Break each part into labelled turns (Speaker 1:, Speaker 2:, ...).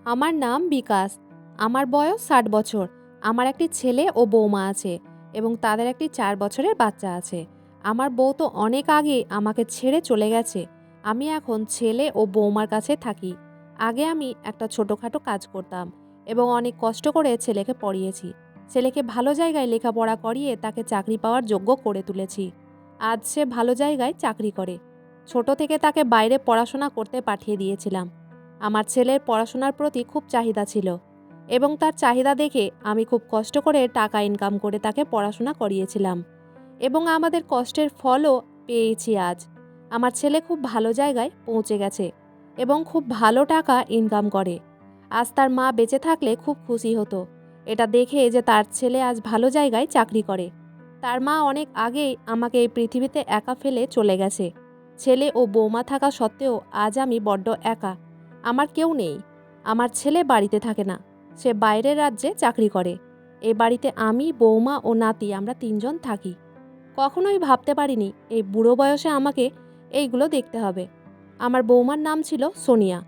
Speaker 1: আমার নাম বিকাশ। আমার বয়স ৬০ বছর। আমার একটি ছেলে ও বৌমা আছে এবং তাদের একটি ৪ বছরের বাচ্চা আছে। আমার বউ তো অনেক আগে আমাকে ছেড়ে চলে গেছে। আমি এখন ছেলে ও বৌমার কাছে থাকি। আগে আমি একটা ছোটোখাটো কাজ করতাম এবং অনেক কষ্ট করে ছেলেকে পড়িয়েছি। ছেলেকে ভালো জায়গায় লেখাপড়া করিয়ে তাকে চাকরি পাওয়ার যোগ্য করে তুলেছি। আজ সে ভালো জায়গায় চাকরি করে। ছোট থেকে তাকে বাইরে পড়াশোনা করতে পাঠিয়ে দিয়েছিলাম। আমার ছেলের পড়াশোনার প্রতি খুব চাহিদা ছিল এবং তার চাহিদা দেখে আমি খুব কষ্ট করে টাকা ইনকাম করে তাকে পড়াশোনা করিয়েছিলাম এবং আমাদের কষ্টের ফলও পেয়েছি আজ। আমার ছেলে খুব ভালো জায়গায় পৌঁছে গেছে এবং খুব ভালো টাকা ইনকাম করে। আজ তার মা বেঁচে থাকলে খুব খুশি হতো এটা দেখে যে তার ছেলে আজ ভালো জায়গায় চাকরি করে। তার মা অনেক আগেই আমাকে এই পৃথিবীতে একা ফেলে চলে গেছে। ছেলে ও বৌমা থাকা সত্ত্বেও আজ আমি বড্ড একা। আমার কেউ নেই। আমার ছেলে বাড়িতে থাকে না, সে বাইরের রাজ্যে চাকরি করে। এই বাড়িতে আমি, বৌমা ও নাতি আমরা ৩ জন থাকি। কখনোই ভাবতে পারিনি এই বুড়ো বয়সে আমাকে এইগুলো দেখতে হবে। আমার বৌমার নাম ছিল সোনিয়া।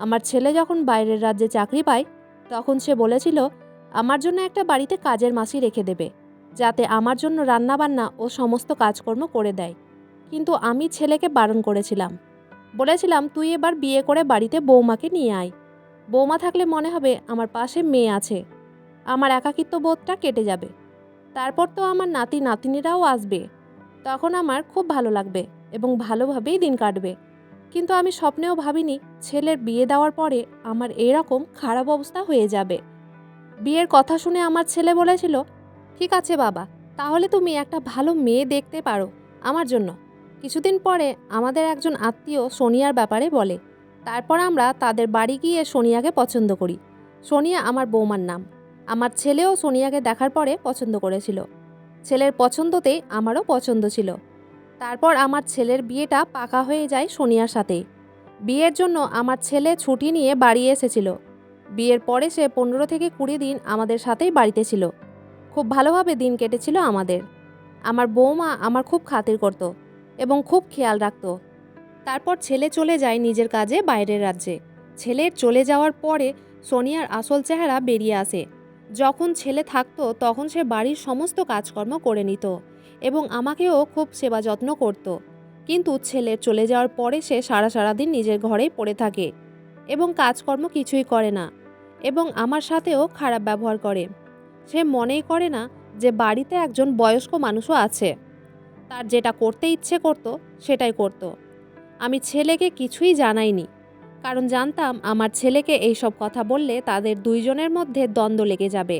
Speaker 1: আমার ছেলে যখন বাইরের রাজ্যে চাকরি পায় তখন সে বলেছিল আমার জন্য একটা বাড়িতে কাজের মাসি রেখে দেবে, যাতে আমার জন্য রান্নাবান্না ও সমস্ত কাজকর্ম করে দেয়। কিন্তু আমি ছেলেকে বারণ করেছিলাম। বলেছিলাম তুই এবার বিয়ে করে বাড়িতে বৌমাকে নিয়ে আয়। বৌমা থাকলে মনে হবে আমার পাশে মেয়ে আছে। আমার একাকিত্ব বোধটা কেটে যাবে। তারপর তো আমার নাতি নাতনিরাও আসবে। তখন আমার খুব ভালো লাগবে এবং ভালোভাবেই দিন কাটবে। কিন্তু আমি স্বপ্নেও ভাবিনি ছেলের বিয়ে দেওয়ার পরে আমার এরকম খারাপ অবস্থা হয়ে যাবে। বিয়ের কথা শুনে আমার ছেলে বলেছিল, ঠিক আছে বাবা, তাহলে তুমি একটা ভালো মেয়ে দেখতে পারো আমার জন্য। কিছুদিন পরে আমাদের একজন আত্মীয় সোনিয়ার ব্যাপারে বলে। তারপর আমরা তাদের বাড়ি গিয়ে সোনিয়াকে পছন্দ করি। সোনিয়া আমার বৌমার নাম। আমার ছেলেও সোনিয়াকে দেখার পরে পছন্দ করেছিল। ছেলের পছন্দতেই আমারও পছন্দ ছিল। তারপর আমার ছেলের বিয়েটা পাকা হয়ে যায় সোনিয়ার সাথে। বিয়ের জন্য আমার ছেলে ছুটি নিয়ে বাড়ি এসেছিল। বিয়ের পরে সে 15 থেকে 20 দিন আমাদের সাথেই বাড়িতে ছিল। খুব ভালোভাবে দিন কেটেছিল আমাদের। আমার বৌমা আমার খুব খাতির করত এবং খুব খেয়াল রাখত। তারপর ছেলে চলে যায় নিজের কাজে বাইরের রাজ্যে। ছেলের চলে যাওয়ার পরে সোনিয়ার আসল চেহারা বেরিয়ে আসে। যখন ছেলে থাকতো তখন সে বাড়ির সমস্ত কাজকর্ম করে নিত এবং আমাকেও খুব সেবা যত্ন করত। কিন্তু ছেলের চলে যাওয়ার পরে সে সারাদিন নিজের ঘরেই পড়ে থাকে এবং কাজকর্ম কিছুই করে না এবং আমার সাথেও খারাপ ব্যবহার করে। সে মনেই করে না যে বাড়িতে একজন বয়স্ক মানুষও আছে। তার যেটা করতে ইচ্ছে করত সেটাই করত। আমি ছেলেকে কিছুই জানাইনি, কারণ জানতাম আমার ছেলেকে এইসব কথা বললে তাদের দুইজনের মধ্যে দ্বন্দ্ব লেগে যাবে।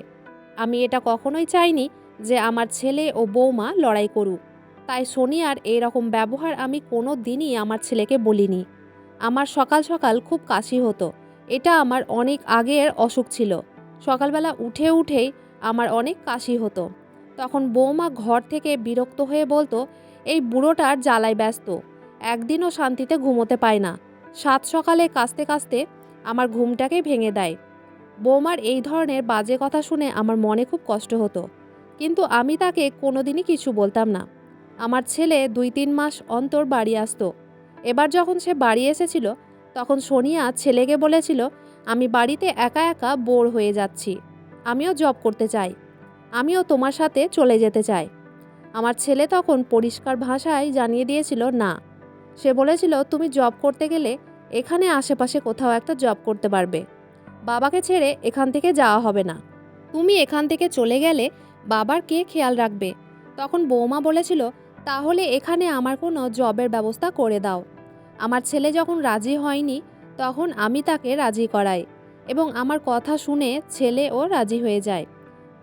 Speaker 1: আমি এটা কখনোই চাইনি যে আমার ছেলে ও বৌমা লড়াই করুক। তাই সোনিয়ার এইরকম ব্যবহার আমি কোনো দিনই আমার ছেলেকে বলিনি। আমার সকাল সকাল খুব কাশি হতো। এটা আমার অনেক আগের অসুখ ছিল। সকালবেলা উঠেই আমার অনেক কাশি হতো। তখন বৌমা ঘর থেকে বিরক্ত হয়ে বলতো, এই বুড়োটার জ্বালায় ব্যস্ত, একদিনও শান্তিতে ঘুমোতে পায় না। সাত সকালে কাঁচতে কাঁচতে আমার ঘুমটাকেই ভেঙে দেয়। বৌমার এই ধরনের বাজে কথা শুনে আমার মনে খুব কষ্ট হতো, কিন্তু আমি তাকে কোনোদিনই কিছু বলতাম না। আমার ছেলে 2-3 মাস অন্তর বাড়ি আসতো। এবার যখন সে বাড়ি এসেছিল তখন সোনিয়া ছেলেকে বলেছিল, আমি বাড়িতে একা একা বোর হয়ে যাচ্ছি, আমিও জব করতে চাই, আমিও তোমার সাথে চলে যেতে চাই। আমার ছেলে তখন পরিষ্কার ভাষায় জানিয়ে দিয়েছিল না। সে বলেছিল, তুমি জব করতে গেলে এখানে আশেপাশে কোথাও একটা জব করতে পারবে। বাবাকে ছেড়ে এখান থেকে যাওয়া হবে না। তুমি এখান থেকে চলে গেলে বাবার কে খেয়াল রাখবে? তখন বৌমা বলেছিল, তাহলে এখানে আমার কোনো জবের ব্যবস্থা করে দাও। আমার ছেলে যখন রাজি হয়নি তখন আমি তাকে রাজি করাই এবং আমার কথা শুনে ছেলেও রাজি হয়ে যায়।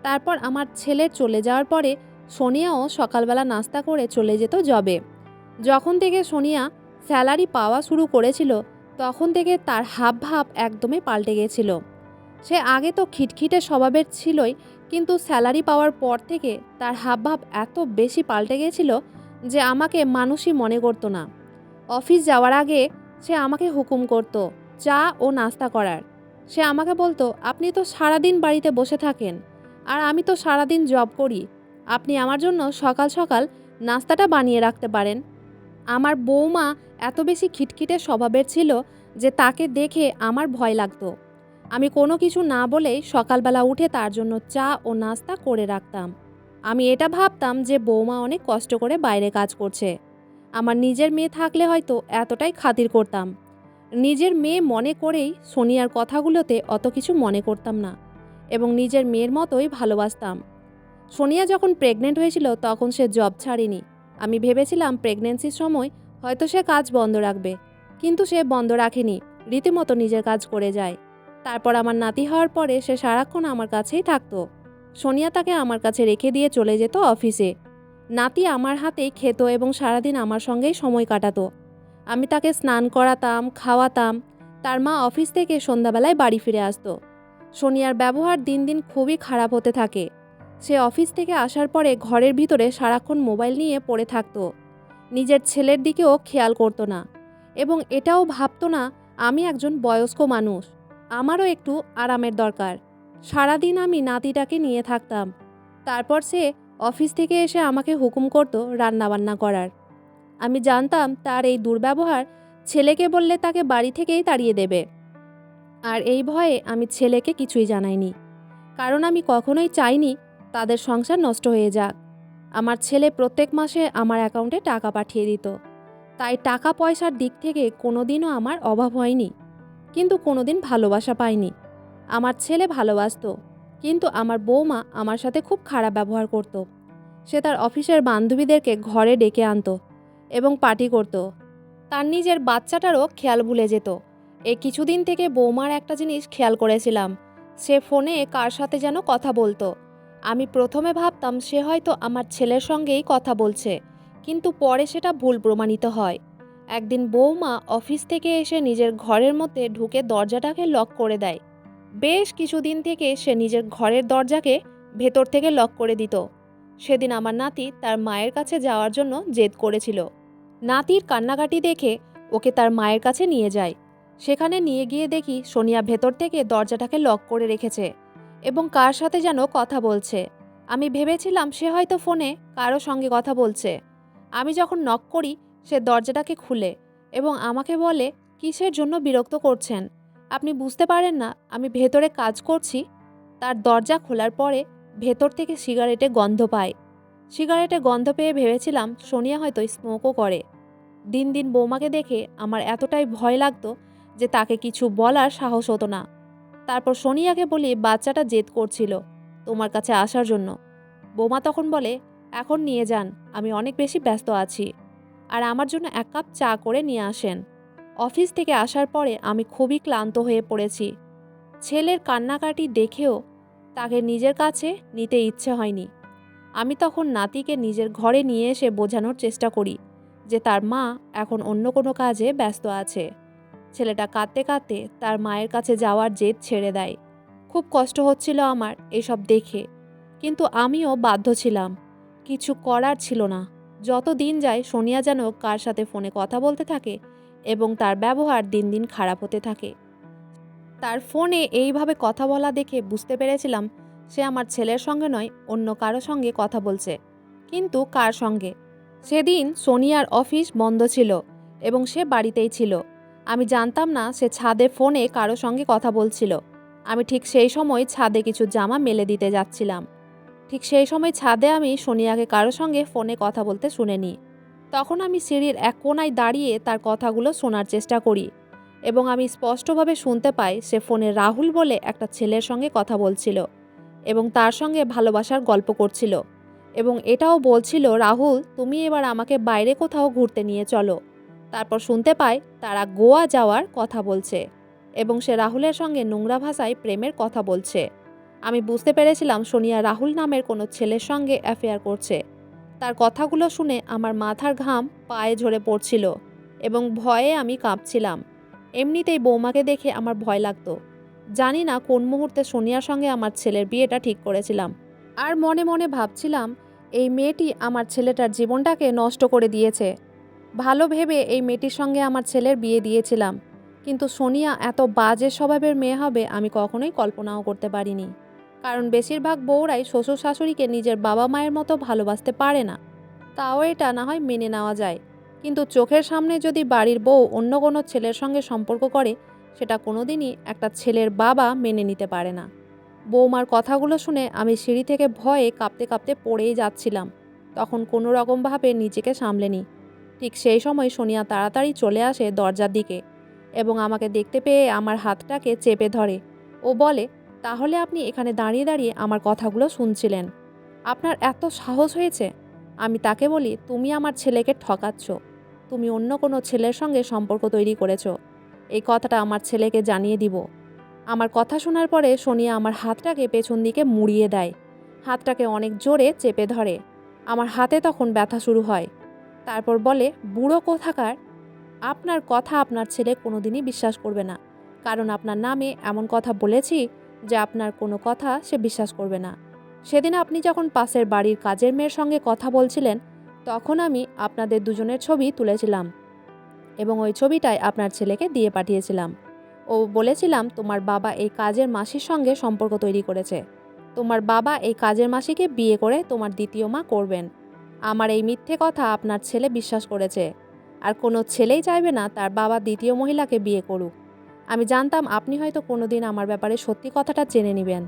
Speaker 1: তারপর আমার ছেলের চলে যাওয়ার পরে সোনিয়াও সকালবেলা নাস্তা করে চলে যেত জবে। যখন থেকে সোনিয়া স্যালারি পাওয়া শুরু করেছিল তখন থেকে তার হাবভাব একদমই পাল্টে গেছিল। সে আগে তো খিটখিটে স্বভাবের ছিলই, কিন্তু স্যালারি পাওয়ার পর থেকে তার হাবভাব এত বেশি পাল্টে গেছিল যে আমাকে মানুষই মনে করতো না। অফিস যাওয়ার আগে সে আমাকে হুকুম করত চা ও নাস্তা করার। সে আমাকে বলতো, আপনি তো সারাদিন বাড়িতে বসে থাকেন আর আমি তো সারাদিন জব করি, আপনি আমার জন্য সকাল সকাল নাস্তাটা বানিয়ে রাখতে পারেন। আমার বৌমা এত বেশি খিটখিটে স্বভাবের ছিল যে তাকে দেখে আমার ভয় লাগতো। আমি কোনো কিছু না বলেই সকালবেলা উঠে তার জন্য চা ও নাস্তা করে রাখতাম। আমি এটা ভাবতাম যে বৌমা অনেক কষ্ট করে বাইরে কাজ করছে। আমার নিজের মেয়ে থাকলে হয়তো এতটাই খাতির করতাম। নিজের মেয়ে মনে করেই সোনিয়ার কথাগুলোতে অত কিছু মনে করতাম না এবং নিজের মেয়ের মতোই ভালোবাসতাম। সোনিয়া যখন প্রেগনেন্ট হয়েছিল তখন সে জব ছাড়েনি। আমি ভেবেছিলাম প্রেগনেন্সির সময় হয়তো সে কাজ বন্ধ রাখবে, কিন্তু সে বন্ধ রাখেনি, রীতিমতো নিজের কাজ করে যায়। তারপর আমার নাতি হওয়ার পরে সে সারাক্ষণ আমার কাছেই থাকতো। সোনিয়া তাকে আমার কাছে রেখে দিয়ে চলে যেত অফিসে। নাতি আমার হাতেই খেত এবং সারাদিন আমার সঙ্গেই সময় কাটাতো। আমি তাকে স্নান করাতাম, খাওয়াতাম। তার মা অফিস থেকে সন্ধ্যাবেলায় বাড়ি ফিরে আসতো। সোনিয়ার ব্যবহার দিন দিন খুবই খারাপ হতে থাকে। সে অফিস থেকে আসার পরে ঘরের ভিতরে সারাক্ষণ মোবাইল নিয়ে পড়ে থাকতো। নিজের ছেলের দিকেও খেয়াল করতো না এবং এটাও ভাবতো না আমি একজন বয়স্ক মানুষ, আমারও একটু আরামের দরকার। সারাদিন আমি নাতিটাকে নিয়ে থাকতাম। তারপর সে অফিস থেকে এসে আমাকে হুকুম করতো রান্নাবান্না করার। আমি জানতাম তার এই দুর্ব্যবহার ছেলেকে বললে তাকে বাড়ি থেকেই তাড়িয়ে দেবে। আর এই ভয়ে আমি ছেলেকে কিছুই জানাইনি, কারণ আমি কখনোই চাইনি তাদের সংসার নষ্ট হয়ে যাক। আমার ছেলে প্রত্যেক মাসে আমার অ্যাকাউন্টে টাকা পাঠিয়ে দিত, তাই টাকা পয়সার দিক থেকে কোনোদিনও আমার অভাব হয়নি। কিন্তু কোনোদিন ভালোবাসা পাইনি। আমার ছেলে ভালোবাসতো, কিন্তু আমার বৌমা আমার সাথে খুব খারাপ ব্যবহার করত। সে তার অফিসের বান্ধবীদেরকে ঘরে ডেকে আনতো এবং পার্টি করত। তার নিজের বাচ্চাটারও খেয়াল ভুলে যেত। এই কিছুদিন থেকে বৌমার একটা জিনিস খেয়াল করেছিলাম, সে ফোনে কার সাথে যেন কথা বলতো। আমি প্রথমে ভাবতাম সে হয়তো আমার ছেলের সঙ্গেই কথা বলছে, কিন্তু পরে সেটা ভুল প্রমাণিত হয়। একদিন বৌমা অফিস থেকে এসে নিজের ঘরের মধ্যে ঢুকে দরজাটাকে লক করে দেয়। বেশ কিছুদিন থেকে সে নিজের ঘরের দরজাকে ভেতর থেকে লক করে দিত। সেদিন আমার নাতি তার মায়ের কাছে যাওয়ার জন্য জেদ করেছিল। নাতির কান্নাকাটি দেখে ওকে তার মায়ের কাছে নিয়ে যায়। সেখানে নিয়ে গিয়ে দেখি সোনিয়া ভেতর থেকে দরজাটাকে লক করে রেখেছে এবং কার সাথে যেন কথা বলছে। আমি ভেবেছিলাম সে হয়তো ফোনে কারো সঙ্গে কথা বলছে। আমি যখন নক করি সে দরজাটাকে খুলে এবং আমাকে বলে, কিসের জন্য বিরক্ত করছেন? আপনি বুঝতে পারেন না আমি ভেতরে কাজ করছি? তার দরজা খোলার পরে ভেতর থেকে সিগারেটে গন্ধ পায়। সিগারেটে গন্ধ পেয়ে ভেবেছিলাম সোনিয়া হয়তো স্মোকও করে। দিন দিন বৌমাকে দেখে আমার এতটাই ভয় লাগতো যে তাকে কিছু বলার সাহস হতো না। তারপর সোনিয়াকে বলি বাচ্চাটা জেদ করছিল তোমার কাছে আসার জন্য। বৌমা তখন বলে, এখন নিয়ে যান, আমি অনেক বেশি ব্যস্ত আছি। আর আমার জন্য এক কাপ চা করে নিয়ে আসেন। অফিস থেকে আসার পরে আমি খুবই ক্লান্ত হয়ে পড়েছি। ছেলের কান্নাকাটি দেখেও তাকে নিজের কাছে নিতে ইচ্ছে হয়নি। আমি তখন নাতিকে নিজের ঘরে নিয়ে এসে বোঝানোর চেষ্টা করি যে তার মা এখন অন্য কোনো কাজে ব্যস্ত আছে। ছেলেটা কাঁদতে কাঁদতে তার মায়ের কাছে যাওয়ার জেদ ছেড়ে দেয়। খুব কষ্ট হচ্ছিল আমার এসব দেখে, কিন্তু আমিও বাধ্য ছিলাম, কিছু করার ছিল না। যত দিন যায় সোনিয়া যেন কার সাথে ফোনে কথা বলতে থাকে এবং তার ব্যবহার দিন দিন খারাপ হতে থাকে। তার ফোনে এইভাবে কথা বলা দেখে বুঝতে পেরেছিলাম সে আমার ছেলের সঙ্গে নয়, অন্য কারো সঙ্গে কথা বলছে। কিন্তু কার সঙ্গে? সেদিন সোনিয়ার অফিস বন্ধ ছিল এবং সে বাড়িতেই ছিল। আমি জানতাম না সে ছাদে ফোনে কারো সঙ্গে কথা বলছিল। আমি ঠিক সেই সময় ছাদে কিছু জামা মেলে দিতে যাচ্ছিলাম। ঠিক সেই সময় ছাদে আমি সোনিয়াকে কারো সঙ্গে ফোনে কথা বলতে শুনিনি। তখন আমি সিঁড়ির এক কোণায় দাঁড়িয়ে তার কথাগুলো শোনার চেষ্টা করি এবং আমি স্পষ্টভাবে শুনতে পাই সে ফোনে রাহুল বলে একটা ছেলের সঙ্গে কথা বলছিল এবং তার সঙ্গে ভালোবাসার গল্প করছিল এবং এটাও বলছিল, রাহুল তুমি এবার আমাকে বাইরে কোথাও ঘুরতে নিয়ে চলো। তারপর শুনতে পাই তারা গোয়া যাওয়ার কথা বলছে এবং সে রাহুলের সঙ্গে নোংরা ভাষায় প্রেমের কথা বলছে। আমি বুঝতে পেরেছিলাম সোনিয়া রাহুল নামের কোনো ছেলের সঙ্গে অ্যাফেয়ার করছে। তার কথাগুলো শুনে আমার মাথার ঘাম পায়ে ঝরে পড়ছিল এবং ভয়ে আমি কাঁপছিলাম। এমনিতেই বৌমাকে দেখে আমার ভয় লাগতো। জানি না কোন মুহূর্তে সোনিয়ার সঙ্গে আমার ছেলের বিয়েটা ঠিক করেছিলাম। আর মনে মনে ভাবছিলাম এই মেয়েটি আমার ছেলেটার জীবনটাকে নষ্ট করে দিয়েছে। ভালো ভেবে এই মেয়েটির সঙ্গে আমার ছেলের বিয়ে দিয়েছিলাম, কিন্তু সোনিয়া এত বাজে স্বভাবের মেয়ে হবে আমি কখনোই কল্পনাও করতে পারিনি। কারণ বেশিরভাগ বউরাই শ্বশুর শাশুড়িকে নিজের বাবা মায়ের মতো ভালোবাসতে পারে না। তাও এটা না হয় মেনে নেওয়া যায়, কিন্তু চোখের সামনে যদি বাড়ির বউ অন্য কোনো ছেলের সঙ্গে সম্পর্ক করে সেটা কোনোদিনই একটা ছেলের বাবা মেনে নিতে পারে না। বৌমার কথাগুলো শুনে আমি সিঁড়ি থেকে ভয়ে কাঁপতে কাঁপতে পড়েই যাচ্ছিলাম। তখন কোনো রকমভাবে নিজেকে সামলে নিই। ঠিক সেই সময় সোনিয়া তাড়াতাড়ি চলে আসে দরজার দিকে এবং আমাকে দেখতে পেয়ে আমার হাতটাকে চেপে ধরে। ও বলে, তাহলে আপনি এখানে দাঁড়িয়ে দাঁড়িয়ে আমার কথাগুলো শুনছিলেন? আপনার এত সাহস হয়েছে? আমি তাকে বলি, তুমি আমার ছেলেকে ঠকাচ্ছ। তুমি অন্য কোনো ছেলের সঙ্গে সম্পর্ক তৈরি করেছ। এই কথাটা আমার ছেলেকে জানিয়ে দিব। আমার কথা শোনার পরে সোনিয়া আমার হাতটাকে পেছন দিকে মুড়িয়ে দেয়। হাতটাকে অনেক জোরে চেপে ধরে। আমার হাতে তখন ব্যথা শুরু হয়। তারপর বলে, বুড়ো কোথাকার, আপনার কথা আপনার ছেলে কোনোদিনই বিশ্বাস করবে না। কারণ আপনার নামে এমন কথা বলেছি যে আপনার কোনো কথা সে বিশ্বাস করবে না। সেদিন আপনি যখন পাশের বাড়ির কাজের মেয়ের সঙ্গে কথা বলছিলেন, তখন আমি আপনাদের দুজনের ছবি তুলেছিলাম এবং ওই ছবিটাই আপনার ছেলেকে দিয়ে পাঠিয়েছিলাম। ও বলেছিলাম তোমার বাবা এই কাজের মাসির সঙ্গে সম্পর্ক তৈরি করেছে। তোমার বাবা এই কাজের মাসিকে বিয়ে করে তোমার দ্বিতীয় মা করবেন। আমার এই মিথ্যে কথা আপনার ছেলে বিশ্বাস করেছে। আর কোনো ছেলেই চাইবে না তার বাবা দ্বিতীয় মহিলাকে বিয়ে করুক। আমি জানতাম আপনি হয়তো কোনোদিন আমার ব্যাপারে সত্যি কথাটা জেনে নেবেন,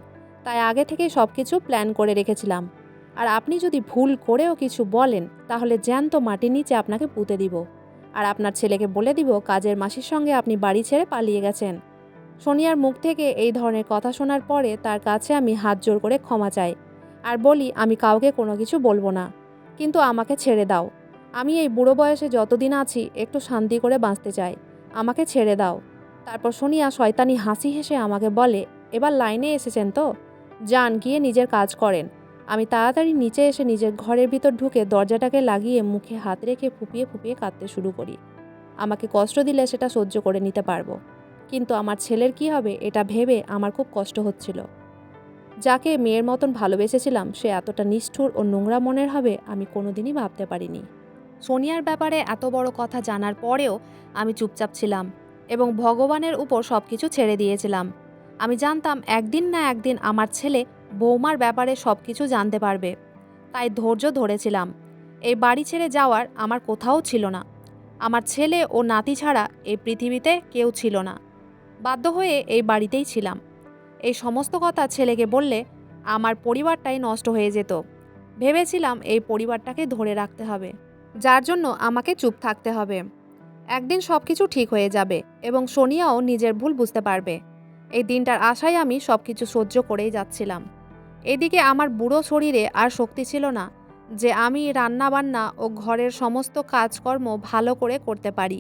Speaker 1: তাই আগে থেকেই সব কিছু প্ল্যান করে রেখেছিলাম। আর আপনি যদি ভুল করেও কিছু বলেন, তাহলে জ্যান্ত মাটির নিচে আপনাকে পুঁতে দিব। আর আপনার ছেলেকে বলে দিব কাজের মাসির সঙ্গে আপনি বাড়ি ছেড়ে পালিয়ে গেছেন। সোনিয়ার মুখ থেকে এই ধরনের কথা শোনার পরে তার কাছে আমি হাত জোর করে ক্ষমা চাই আর বলি, আমি কাউকে কোনো কিছু বলবো না, কিন্তু আমাকে ছেড়ে দাও। আমি এই বুড়ো বয়সে যতদিন আছি একটু শান্তি করে বাঁচতে চাই, আমাকে ছেড়ে দাও। তারপর সোনিয়া শয়তানি হাসি হেসে আমাকে বলে, এবার লাইনে এসেছেন তো, যান গিয়ে নিজের কাজ করেন। আমি তাড়াতাড়ি নিচে এসে নিজের ঘরের ভিতর ঢুকে দরজাটাকে লাগিয়ে মুখে হাত রেখে ফুপিয়ে ফুপিয়ে কাঁদতে শুরু করি। আমাকে কষ্ট দিলে সেটা সহ্য করে নিতে পারবো, কিন্তু আমার ছেলের কি হবে এটা ভেবে আমার খুব কষ্ট হচ্ছিল। যাকে মেয়ের মতন ভালোবেসেছিলাম সে এতটা নিষ্ঠুর ও নোংরা মনের হবে আমি কোনোদিনই ভাবতে পারিনি। সোনিয়ার ব্যাপারে এত বড় কথা জানার পরেও আমি চুপচাপ ছিলাম এবং ভগবানের উপর সব কিছু ছেড়ে দিয়েছিলাম। আমি জানতাম একদিন না একদিন আমার ছেলে বৌমার ব্যাপারে সব কিছু জানতে পারবে, তাই ধৈর্য ধরেছিলাম। এই বাড়ি ছেড়ে যাওয়ার আমার কোথাও ছিল না। আমার ছেলে ও নাতি ছাড়া এই পৃথিবীতে কেউ ছিল না। বাধ্য হয়ে এই বাড়িতেই ছিলাম। এই সমস্ত কথা ছেলেকে বললে আমার পরিবারটাই নষ্ট হয়ে যেত। ভেবেছিলাম এই পরিবারটাকে ধরে রাখতে হবে, যার জন্য আমাকে চুপ থাকতে হবে। একদিন সব কিছু ঠিক হয়ে যাবে এবং সোনিয়াও নিজের ভুল বুঝতে পারবে। এই দিনটার আশায় আমি সব কিছু সহ্য করেই যাচ্ছিলাম। এদিকে আমার বুড়ো শরীরে আর শক্তি ছিল না যে আমি রান্নাবান্না ও ঘরের সমস্ত কাজকর্ম ভালো করে করতে পারি।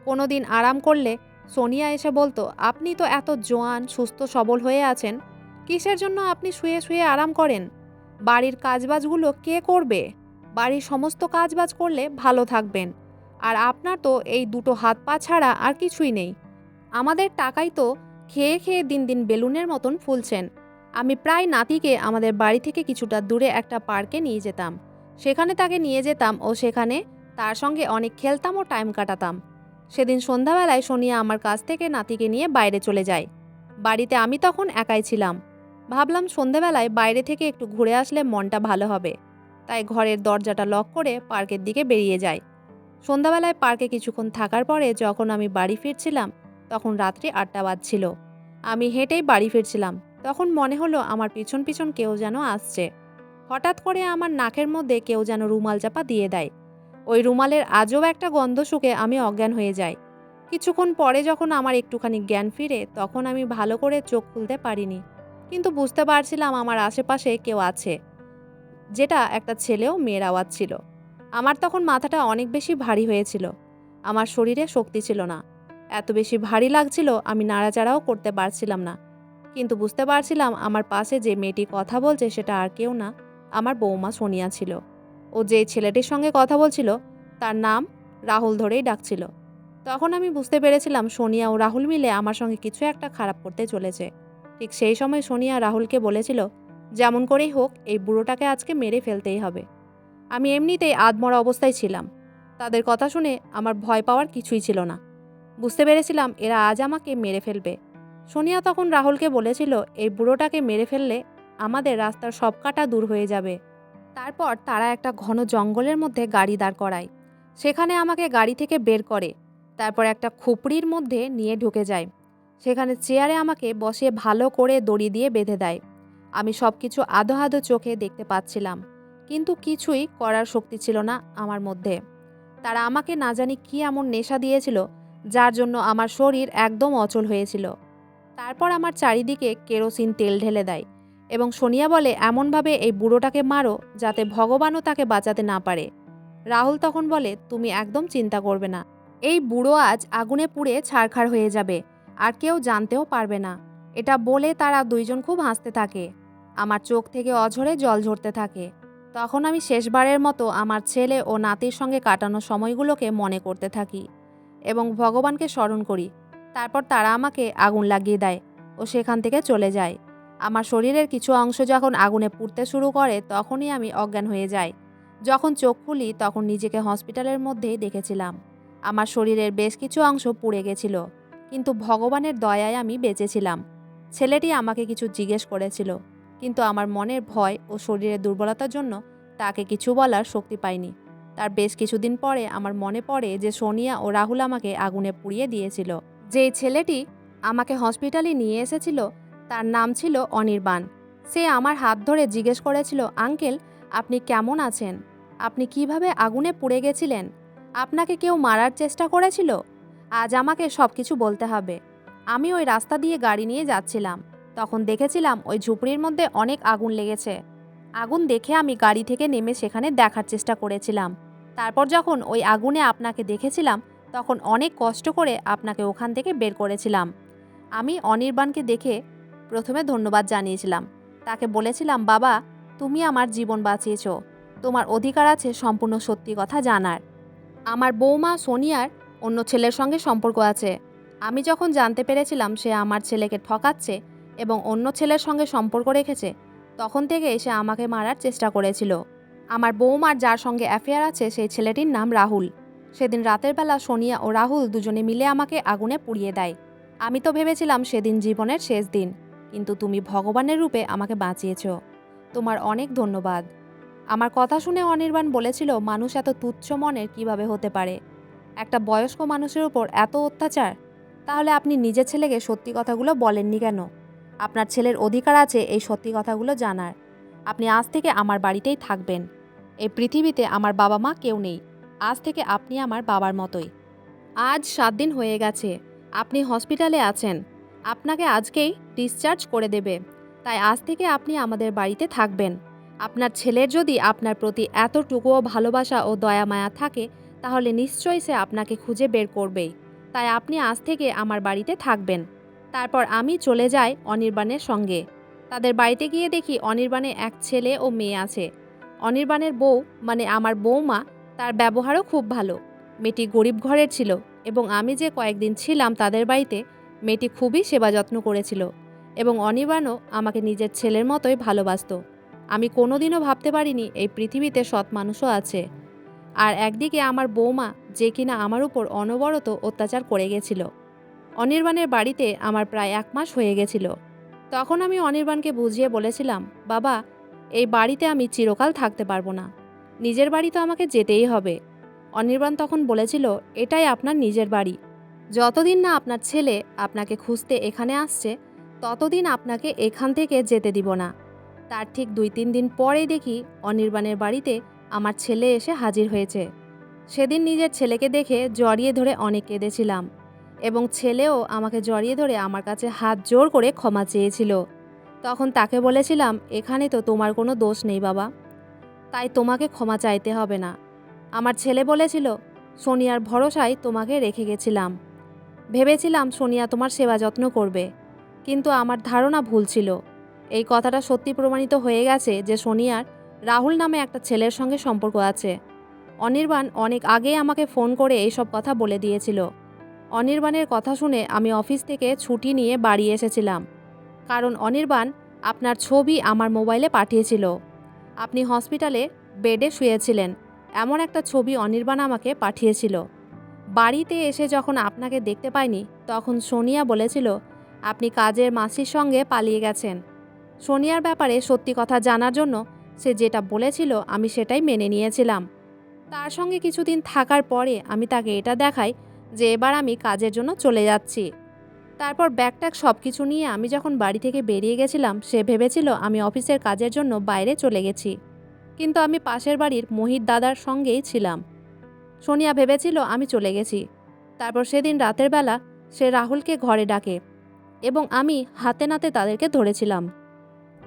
Speaker 1: কোনো দিন আরাম করলে সোনিয়া এসে বলতো, আপনি তো এত জোয়ান সুস্থ সবল হয়ে আছেন, কিসের জন্য আপনি শুয়ে শুয়ে আরাম করেন? বাড়ির কাজবাজগুলো কে করবে? বাড়ির সমস্ত কাজবাজ করলে ভালো থাকবেন। আর আপনার তো এই দুটো হাত পা ছাড়া আর কিছুই নেই। আমাদের টাকাই তো খেয়ে খেয়ে দিন দিন বেলুনের মতন ফুলছেন। আমি প্রায় নাতিকে আমাদের বাড়ি থেকে কিছুটা দূরে একটা পার্কে নিয়ে যেতাম। সেখানে তাকে নিয়ে যেতাম ও সেখানে তার সঙ্গে অনেক খেলতাম ও টাইম কাটাতাম। সেদিন সন্ধ্যাবেলায় সোনিয়া আমার কাছ থেকে নাতিকে নিয়ে বাইরে চলে যায়। বাড়িতে আমি তখন একাই ছিলাম। ভাবলাম সন্ধ্যাবেলায় বাইরে থেকে একটু ঘুরে আসলে মনটা ভালো হবে, তাই ঘরের দরজাটা লক করে পার্কের দিকে বেরিয়ে যাই। সন্ধ্যাবেলায় পার্কে কিছুক্ষণ থাকার পরে যখন আমি বাড়ি ফিরছিলাম, তখন রাত্রি 8টা বাজছিল। আমি হেঁটেই বাড়ি ফিরছিলাম, তখন মনে হলো আমার পিছন পিছন কেউ যেন আসছে। হঠাৎ করে আমার নাকের মধ্যে কেউ যেন রুমাল চাপা দিয়ে দেয়। ওই রুমালের আজব একটা গন্ধ শুকে আমি অজ্ঞান হয়ে যাই। কিছুক্ষণ পরে যখন আমার একটুখানি জ্ঞান ফিরে, তখন আমি ভালো করে চোখ খুলতে পারিনি, কিন্তু বুঝতে পারছিলাম আমার আশেপাশে কেউ আছে, যেটা একটা ছেলে ও মেয়ের আওয়াজ ছিল। আমার তখন মাথাটা অনেক বেশি ভারী হয়েছিল। আমার শরীরে শক্তি ছিল না, এত বেশি ভারী লাগছিল আমি নাড়াচাড়াও করতে পারছিলাম না। কিন্তু বুঝতে পারছিলাম আমার পাশে যে মেয়েটি কথা বলছে সেটা আর কেউ না, আমার বৌমা সোনিয়া ছিল। ও যে ছেলেটির সঙ্গে কথা বলছিল তার নাম রাহুল ধরেই ডাকছিল। তখন আমি বুঝতে পেরেছিলাম সোনিয়া ও রাহুল মিলে আমার সঙ্গে কিছু একটা খারাপ করতে চলেছে। ঠিক সেই সময় সোনিয়া রাহুলকে বলেছিল, যেমন করেই হোক এই বুড়োটাকে আজকে মেরে ফেলতেই হবে। আমি এমনিতেই আধমরা অবস্থায় ছিলাম। তাদের কথা শুনে আমার ভয় পাওয়ার কিছুই ছিল না। বুঝতে পেরেছিলাম এরা আজ আমাকে মেরে ফেলবে। সোনিয়া তখন রাহুলকে বলেছিল, এই বুড়োটাকে মেরে ফেললে আমাদের রাস্তার সব কাটা দূর হয়ে যাবে। তারপর তারা একটা ঘন জঙ্গলের মধ্যে গাড়ি দাঁড় করায়। সেখানে আমাকে গাড়ি থেকে বের করে, তারপর একটা খুপড়ির মধ্যে নিয়ে ঢুকে যায়। সেখানে চেয়ারে আমাকে বসিয়ে ভালো করে দড়ি দিয়ে বেঁধে দেয়। আমি সব কিছু আধো আধো চোখে দেখতে পাচ্ছিলাম, কিন্তু কিছুই করার শক্তি ছিল না আমার মধ্যে। তারা আমাকে না জানি কি এমন নেশা দিয়েছিল, যার জন্য আমার শরীর একদম অচল হয়েছিল। তারপর আমার চারিদিকে কেরোসিন তেল ঢেলে দেয় এবং সোনিয়া বলে, এমনভাবে এই বুড়োটাকে মারো যাতে ভগবানও তাকে বাঁচাতে না পারে। রাহুল তখন বলে, তুমি একদম চিন্তা করবে না, এই বুড়ো আজ আগুনে পুড়ে ছারখার হয়ে যাবে, আর কেউ জানতেও পারবে না। এটা বলে তারা দুইজন খুব হাসতে থাকে। আমার চোখ থেকে অঝরে জল ঝরতে থাকে। তখন আমি শেষবারের মতো আমার ছেলে ও নাতির সঙ্গে কাটানো সময়গুলোকে মনে করতে থাকি এবং ভগবানকে স্মরণ করি। তারপর তারা আমাকে আগুন লাগিয়ে দেয় ও সেখান থেকে চলে যায়। আমার শরীরের কিছু অংশ যখন আগুনে পুড়তে শুরু করে, তখনই আমি অজ্ঞান হয়ে যাই। যখন চোখ খুলি তখন নিজেকে হসপিটালের মধ্যেই দেখেছিলাম। আমার শরীরের বেশ কিছু অংশ পুড়ে গেছিল, কিন্তু ভগবানের দয়ায় আমি বেঁচেছিলাম। ছেলেটি আমাকে কিছু জিজ্ঞেস করেছিল, কিন্তু আমার মনের ভয় ও শরীরের দুর্বলতার জন্য তাকে কিছু বলার শক্তি পাইনি। তার বেশ কিছুদিন পরে আমার মনে পড়ে যে সোনিয়া ও রাহুল আমাকে আগুনে পুড়িয়ে দিয়েছিল। যেই ছেলেটি আমাকে হসপিটালে নিয়ে এসেছিল তার নাম ছিল অনির্বাণ। সে আমার হাত ধরে জিজ্ঞেস করেছিল, আঙ্কেল আপনি কেমন আছেন? আপনি কিভাবে আগুনে পুড়ে গেছিলেন? আপনাকে কেউ মারার চেষ্টা করেছিল? আজ আমাকে সব কিছু বলতে হবে। আমি ওই রাস্তা দিয়ে গাড়ি নিয়ে যাচ্ছিলাম, তখন দেখেছিলাম ওই ঝুপড়ির মধ্যে অনেক আগুন লেগেছে। আগুন দেখে আমি গাড়ি থেকে নেমে সেখানে দেখার চেষ্টা করেছিলাম। তারপর যখন ওই আগুনে আপনাকে দেখেছিলাম, তখন অনেক কষ্ট করে আপনাকে ওখান থেকে বের করেছিলাম। আমি অনির্বাণকে দেখে প্রথমে ধন্যবাদ জানিয়েছিলাম। তাকে বলেছিলাম, বাবা তুমি আমার জীবন বাঁচিয়েছ, তোমার অধিকার আছে সম্পূর্ণ সত্যি কথা জানার। আমার বৌমা সোনিয়ার অন্য ছেলের সঙ্গে সম্পর্ক আছে। আমি যখন জানতে পেরেছিলাম সে আমার ছেলেকে ঠকাচ্ছে এবং অন্য ছেলের সঙ্গে সম্পর্ক রেখেছে, তখন থেকে সে আমাকে মারার চেষ্টা করেছিল। আমার বৌমার যার সঙ্গে অ্যাফেয়ার আছে সেই ছেলেটির নাম রাহুল। সেদিন রাতের বেলা সোনিয়া ও রাহুল দুজনে মিলে আমাকে আগুনে পুড়িয়ে দেয়। আমি তো ভেবেছিলাম সেদিন জীবনের শেষ দিন, কিন্তু তুমি ভগবানের রূপে আমাকে বাঁচিয়েছ। তোমার অনেক ধন্যবাদ। আমার কথা শুনে অনির্বাণ বলেছিল, মানুষ এত তুচ্ছ মনের কিভাবে হতে পারে? একটা বয়স্ক মানুষের উপর এত অত্যাচার! তাহলে আপনি নিজের ছেলেকে সত্যি কথাগুলো বলেননি কেন? আপনার ছেলের অধিকার আছে এই সত্যি কথাগুলো জানার। আপনি আজ থেকে আমার বাড়িতেই থাকবেন। এই পৃথিবীতে আমার বাবা মা কেউ নেই। আজ থেকে আপনি আমার বাবার মতোই। আজ 7 দিন হয়ে গেছে আপনি হসপিটালে আছেন। আপনাকে আজকেই ডিসচার্জ করে দেবে। তাই আজ থেকে আপনি আমাদের বাড়িতে থাকবেন। আপনার ছেলের যদি আপনার প্রতি এতটুকুও ভালোবাসা ও দয়া মায়া থাকে, তাহলে নিশ্চয়ই সে আপনাকে খুঁজে বের করবেই। তাই আপনি আজ থেকে আমার বাড়িতে থাকবেন। তারপর আমি চলে যাই অনির্বাণের সঙ্গে। তাদের বাড়িতে গিয়ে দেখি অনির্বাণের এক ছেলে ও মেয়ে আছে। অনির্বাণের বউ মানে আমার বৌমা, তার ব্যবহারও খুব ভালো। মেয়েটি গরিব ঘরের ছিল এবং আমি যে কয়েকদিন ছিলাম তাদের বাড়িতে, মেয়েটি খুবই সেবা যত্ন করেছিল এবং অনির্বাণও আমাকে নিজের ছেলের মতোই ভালোবাসতো। আমি কোনোদিনও ভাবতে পারিনি এই পৃথিবীতে সৎ মানুষও আছে। আর একদিকে আমার বৌমা, যে কিনা আমার উপর অনবরত অত্যাচার করে গেছিল। অনির্বাণের বাড়িতে আমার প্রায় 1 মাস হয়ে গেছিল। তখন আমি অনির্বাণকে বুঝিয়ে বলেছিলাম, বাবা এই বাড়িতে আমি চিরকাল থাকতে পারবো না, নিজের বাড়ি তো আমাকে যেতেই হবে। অনির্বাণ তখন বলেছিল, এটাই আপনার নিজের বাড়ি। যতদিন না আপনার ছেলে আপনাকে খুঁজতে এখানে আসছে, ততদিন আপনাকে এখান থেকে যেতে দিব না। তার ঠিক 2-3 দিন পরেই দেখি অনির্বাণের বাড়িতে আমার ছেলে এসে হাজির হয়েছে। সেদিন নিজের ছেলেকে দেখে জড়িয়ে ধরে অনেক কেঁদেছিলাম এবং ছেলেও আমাকে জড়িয়ে ধরে আমার কাছে হাত জোর করে ক্ষমা চেয়েছিল। তখন তাকে বলেছিলাম, এখানে তো তোমার কোনো দোষ নেই বাবা, তাই তোমাকে ক্ষমা চাইতে হবে না। আমার ছেলে বলেছিল, সোনিয়ার ভরসায় তোমাকে রেখে গেছিলাম। ভেবেছিলাম সোনিয়া তোমার সেবা যত্ন করবে, কিন্তু আমার ধারণা ভুল ছিল। এই কথাটা সত্যি প্রমাণিত হয়ে গেছে যে সোনিয়ার রাহুল নামে একটা ছেলের সঙ্গে সম্পর্ক আছে। অনির্বাণ অনেক আগেই আমাকে ফোন করে এইসব কথা বলে দিয়েছিল। অনির্বাণের কথা শুনে আমি অফিস থেকে ছুটি নিয়ে বাড়ি এসেছিলাম, কারণ অনির্বাণ আপনার ছবি আমার মোবাইলে পাঠিয়েছিল। আপনি হসপিটালে বেডে শুয়েছিলেন, এমন একটা ছবি অনির্বাণ আমাকে পাঠিয়েছিল। বাড়িতে এসে যখন আপনাকে দেখতে পাইনি, তখন সোনিয়া বলেছিল আপনি কাজের মাসির সঙ্গে পালিয়ে গেছেন। সোনিয়ার ব্যাপারে সত্যি কথা জানার জন্য সে যেটা বলেছিল আমি সেটাই মেনে নিয়েছিলাম। তার সঙ্গে কিছুদিন থাকার পরে আমি তাকে এটা দেখাই যে এবার আমি কাজের জন্য চলে যাচ্ছি। তারপর ব্যাগ-ট্যাগ সবকিছু নিয়ে আমি যখন বাড়ি থেকে বেরিয়ে গেছিলাম, সে ভেবেছিল আমি অফিসের কাজের জন্য বাইরে চলে গেছি। কিন্তু আমি পাশের বাড়ির মোহিত দাদার সঙ্গেই ছিলাম। সোনিয়া ভেবেছিল আমি চলে গেছি। তারপর সেদিন রাতের বেলা সে রাহুলকে ঘরে ডাকে এবং আমি হাতে নাতে তাদেরকে ধরেছিলাম।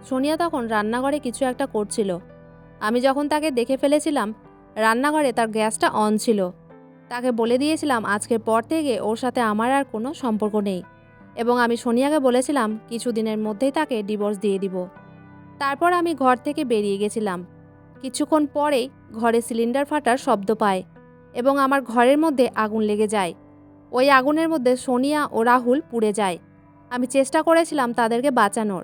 Speaker 1: সোনিয়া তখন রান্নাঘরে কিছু একটা করছিল। আমি যখন তাকে দেখে ফেলেছিলাম, রান্নাঘরে তার গ্যাসটা অন ছিল। তাকে বলে দিয়েছিলাম আজকের পর থেকে ওর সাথে আমার আর কোনো সম্পর্ক নেই এবং আমি সোনিয়াকে বলেছিলাম কিছুদিনের মধ্যেই তাকে ডিভোর্স দিয়ে দিব। তারপর আমি ঘর থেকে বেরিয়ে গেছিলাম। কিছুক্ষণ পরেই ঘরে সিলিন্ডার ফাটার শব্দ পায় এবং আমার ঘরের মধ্যে আগুন লেগে যায়। ওই আগুনের মধ্যে সোনিয়া ও রাহুল পুড়ে যায়। আমি চেষ্টা করেছিলাম তাদেরকে বাঁচানোর,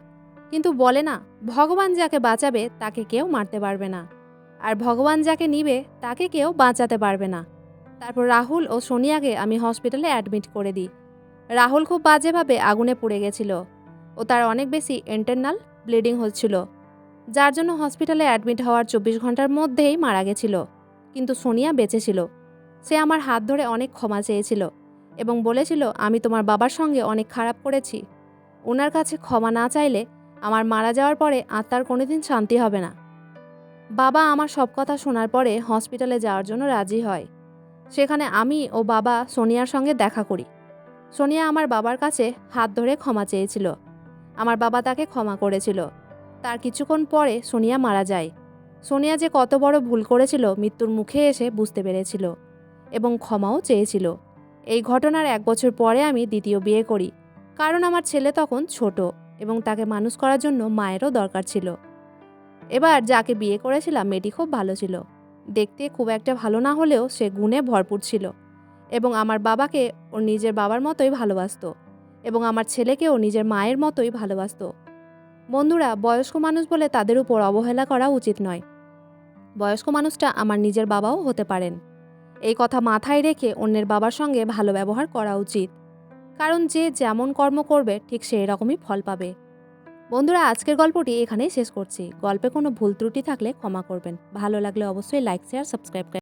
Speaker 1: কিন্তু বলে না, ভগবান যাকে বাঁচাবে তাকে কেউ মারতে পারবে না, আর ভগবান যাকে নিবে তাকে কেউ বাঁচাতে পারবে না। তারপর রাহুল ও সোনিয়াকে আমি হসপিটালে অ্যাডমিট করে দিই। রাহুল খুব বাজেভাবে আগুনে পুড়ে গেছিল ও তার অনেক বেশি ইন্টারনাল ব্লিডিং হচ্ছিল, যার জন্য হসপিটালে অ্যাডমিট হওয়ার 24 ঘন্টার মধ্যেই মারা গেছিল। কিন্তু সোনিয়া বেঁচে ছিল। সে আমার হাত ধরে অনেক ক্ষমা চেয়েছিল এবং বলেছিল আমি তোমার বাবার সঙ্গে অনেক খারাপ করেছি। ওনার কাছে ক্ষমা না চাইলে আমার মারা যাওয়ার পরে আত্মার কোনোদিন শান্তি হবে না। বাবা আমার সব কথা শোনার পরে হসপিটালে যাওয়ার জন্য রাজি হয়। সেখানে আমি ও বাবা সোনিয়ার সঙ্গে দেখা করি। সোনিয়া আমার বাবার কাছে হাত ধরে ক্ষমা চেয়েছিল। আমার বাবা তাকে ক্ষমা করেছিল। তার কিছুক্ষণ পরে সোনিয়া মারা যায়। সোনিয়া যে কত বড় ভুল করেছিল মৃত্যুর মুখে এসে বুঝতে পেরেছিল এবং ক্ষমাও চেয়েছিল। এই ঘটনার 1 বছর পরে আমি দ্বিতীয় বিয়ে করি, কারণ আমার ছেলে তখন ছোট এবং তাকে মানুষ করার জন্য মায়েরও দরকার ছিল। এবার যাকে বিয়ে করেছিলাম মেয়েটি খুব ভালো ছিল। দেখতে খুব একটা ভালো না হলেও সে গুণে ভরপুর ছিল এবং আমার বাবাকে ওর নিজের বাবার মতোই ভালোবাসতো এবং আমার ছেলেকেও নিজের মায়ের মতোই ভালোবাসতো। বন্ধুরা, বয়স্ক মানুষ বলে তাদের উপর অবহেলা করা উচিত নয়। বয়স্ক মানুষটা আমার নিজের বাবাও হতে পারেন। এই কথা মাথায় রেখে অন্যের বাবার সঙ্গে ভালো ব্যবহার করা উচিত, কারণ যে যেমন কর্ম করবে ঠিক সেই রকমই ফল পাবে। বন্ধুরা, আজকের গল্পটি এখানেই শেষ করছি। গল্পে কোনো ভুল ত্রুটি থাকলে ক্ষমা করবেন। ভালো লাগলে অবশ্যই লাইক, শেয়ার, সাবস্ক্রাইব করবেন।